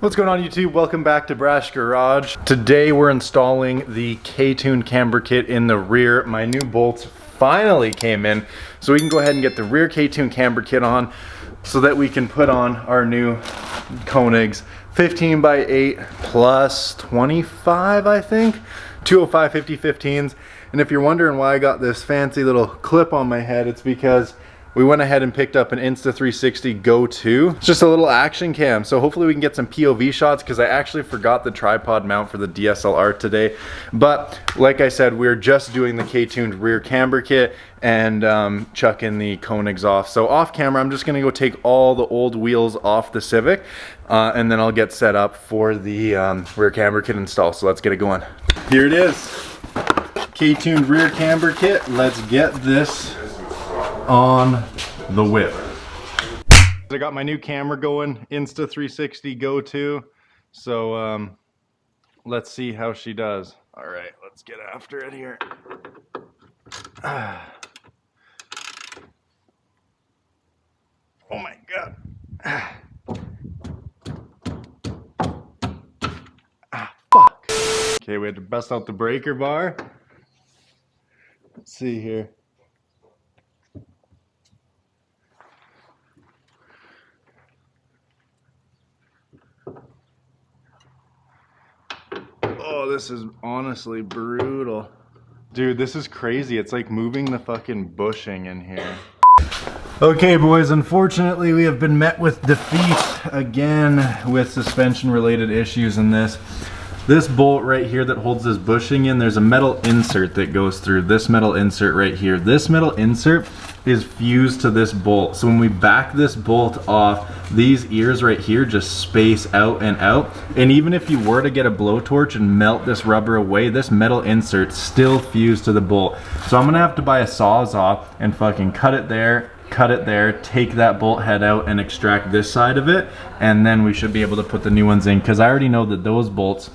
What's going on YouTube? Welcome back to Brash Garage. Today we're installing the K-tuned camber kit in the rear. My new bolts finally came in, so we can go ahead and get the rear K-tuned camber kit on so that we can put on our new Koenigs 15 by 8 plus 25, I think. 205 50-15s. And if you're wondering why I got this fancy little clip on my head, it's because we went ahead and picked up an Insta360 Go 2. It's just a little action cam, so hopefully we can get some POV shots because I actually forgot the tripod mount for the DSLR today. But like I said, we're just doing the K-tuned rear camber kit and chucking the Koenigs off. So off camera, I'm just gonna go take all the old wheels off the Civic and then I'll get set up for the rear camber kit install. So let's get it going. Here it is, K-tuned rear camber kit. Let's get this on the whip. I got my new camera going, Insta360 Go 2. So let's see how she does. All right, let's get after it here. Oh my God. Fuck. Okay, we had to bust out the breaker bar. Let's see here. Oh, this is honestly brutal. Dude, this is crazy. It's like moving the fucking bushing in here. Okay, boys, unfortunately we have been met with defeat again with suspension related issues in this. This bolt right here that holds this bushing in, there's a metal insert that goes through. This metal insert right here. This metal insert is fused to this bolt. So when we back this bolt off, these ears right here just space out and out. And even if you were to get a blowtorch and melt this rubber away, this metal insert's still fused to the bolt. So I'm gonna have to buy a Sawzall and fucking cut it there, take that bolt head out and extract this side of it. And then we should be able to put the new ones in, because I already know that those bolts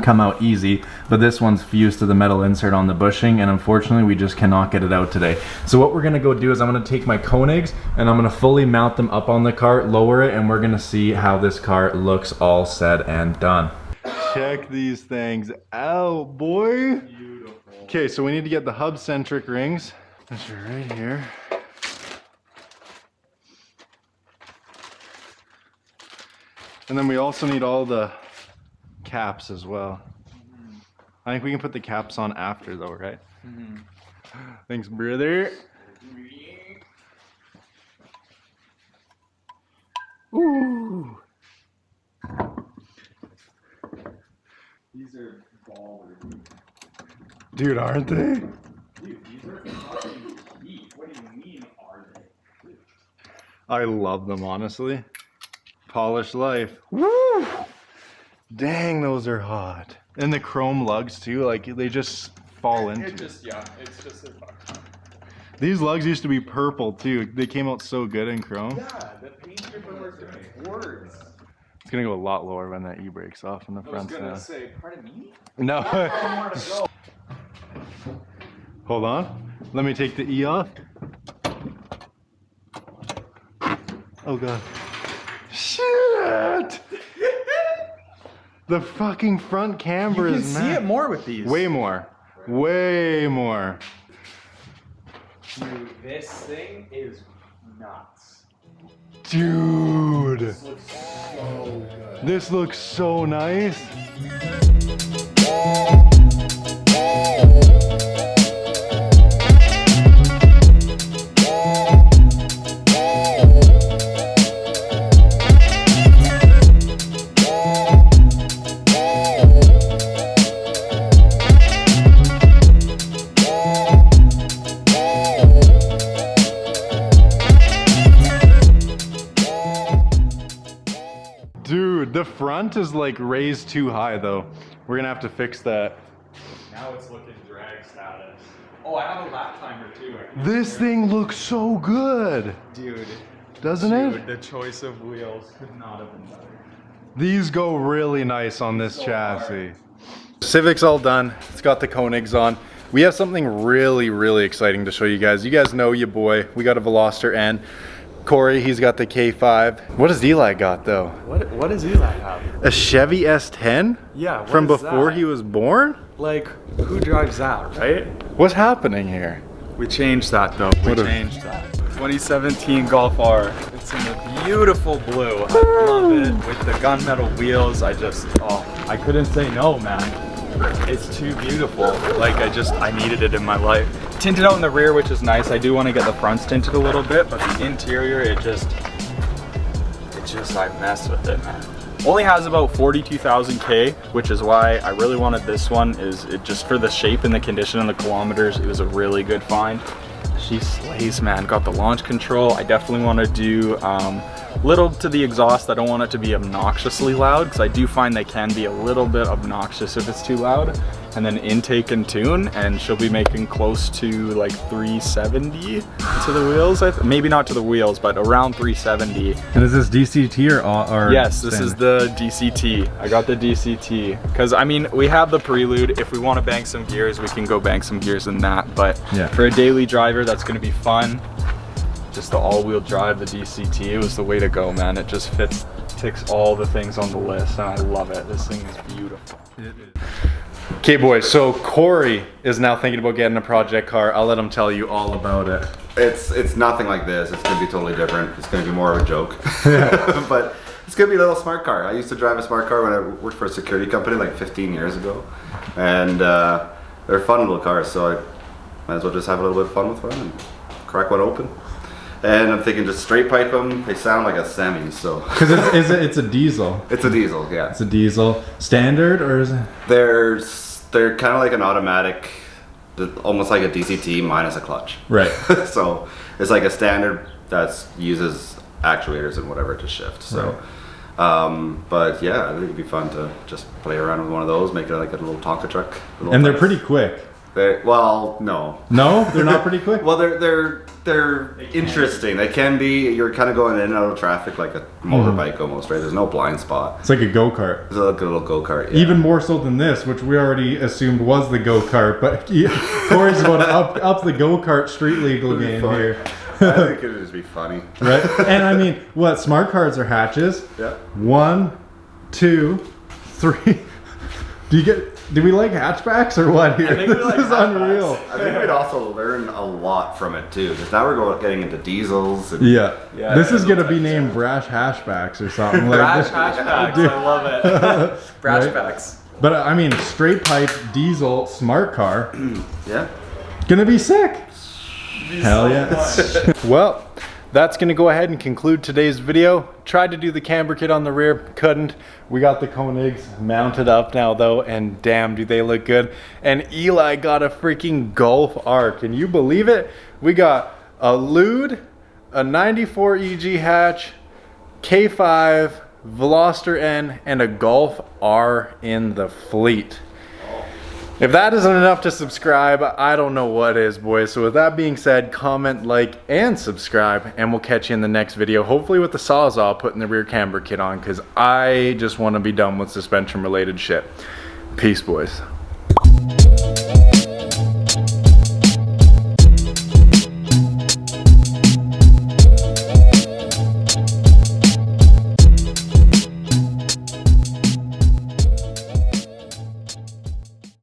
come out easy, but this one's fused to the metal insert on the bushing, and unfortunately we just cannot get it out today. So what we're gonna go do is I'm gonna take my Koenigs and I'm gonna fully mount them up on the car, lower it, and we're gonna see how this car looks all said and done. Check these things out, boy. Beautiful. Okay, so we need to get the hub centric rings, which are right here. And then we also need all the caps as well. I think we can put the caps on after though, right? Thanks, brother. Ooh. These are baller. Dude, aren't they? Dude, these are fucking heat. What do you mean, are they? I love them, honestly. Polished life. Woo! Dang, those are hot. And the chrome lugs too, like they just fall into it. Yeah, it's just a fuck. These lugs used to be purple too. They came out so good in chrome. Yeah, the paint stripper was words. It's gonna go a lot lower when that e-brake's off in the front now. I was gonna say, pardon me? No. More to go. Hold on. Let me take the E off. Oh God. Shit! The fucking front camber is You can see it more with these. Way more. Way more. Dude, this thing is nuts. Dude. This looks so good. This looks so nice. Dude, the front is like raised too high though. We're gonna have to fix that. Now it's looking drag status. Oh, I have a lap timer too. This thing looks so good. Dude. Doesn't it? The choice of wheels could not have been better. These go really nice on this chassis. Civic's all done. It's got the Koenigs on. We have something really exciting to show you guys. You guys know your boy. We got a Veloster N. Corey, he's got the K5. What does Eli got though? What does Eli have? A Chevy S10? Yeah, what from is before that? he was born? Like, who drives that, right? What's happening here? We changed that though. We changed that. 2017 Golf R. It's in a beautiful blue. I love it with the gunmetal wheels. I couldn't say no, man. It's too beautiful. Like I needed it in my life. Tinted out in the rear, which is nice. I do want to get the fronts tinted a little bit, but the interior, I mess with it, man. Only has about 42,000 K, which is why I really wanted this one. Is it just for the shape and the condition and the kilometers? It was a really good find. She slays, man. Got the launch control. I definitely want to do little to the exhaust. I don't want it to be obnoxiously loud because I do find they can be a little bit obnoxious if it's too loud. And then intake and tune, and she'll be making close to like 370 to the wheels. Maybe not to the wheels, but around 370. And is this DCT or yes, this is the DCT. I got the DCT because I mean we have the Prelude. If we want to bank some gears, we can go bank some gears in that. But yeah, for a daily driver, that's going to be fun. Just the all-wheel drive, the DCT, it was the way to go, man. It just ticks all the things on the list, and I love it. This thing is beautiful. Okay, boys, so Corey is now thinking about getting a project car. I'll let him tell you all about it. It's nothing like this. It's gonna be totally different. It's gonna be more of a joke. But it's gonna be a little smart car. I used to drive a smart car when I worked for a security company like 15 years ago. And they're fun little cars, so I might as well just have a little bit of fun with one and crack one open. And I'm thinking just straight pipe them. They sound like a semi, so. Because it's a diesel. It's a diesel, yeah. It's a diesel. Standard, or is it? They're kind of like an automatic, almost like a DCT minus a clutch. Right. So it's like a standard that uses actuators and whatever to shift. So, right. But yeah, I think it'd be fun to just play around with one of those, make it like a little Tonka truck. And they're pretty quick. Well, no. No, they're not pretty quick. Well, they're interesting. They can be. You're kind of going in and out of traffic like a motorbike almost, right? There's no blind spot. It's like a go-kart. It's like a little go-kart. Yeah. Even more so than this, which we already assumed was the go-kart, but Corey's going to up the go-kart street legal game here. I think it'd just be funny. Right? And I mean, what, smart cars are hatches? Yeah. 1, 2, 3. Do we like hatchbacks or what here? This is unreal. I think we'd also learn a lot from it too, because now we're getting into diesels. And yeah. This is gonna be named Brash Hashbacks or something. Brash Hashbacks, I love it. Brash backs. But I mean, straight pipe diesel smart car. Yeah. Gonna be sick. Hell yeah. Well, that's gonna go ahead and conclude today's video. Tried to do the camber kit on the rear, couldn't. We got the Koenigs mounted up now though, and damn, do they look good. And Eli got a freaking Golf R. Can you believe it? We got a Lude, a 94 EG hatch, K5, Veloster N, and a Golf R in the fleet. If that isn't enough to subscribe, I don't know what is, boys. So with that being said, comment, like, and subscribe, and we'll catch you in the next video. Hopefully with the Sawzall putting the rear camber kit on, because I just want to be done with suspension related shit. Peace, boys.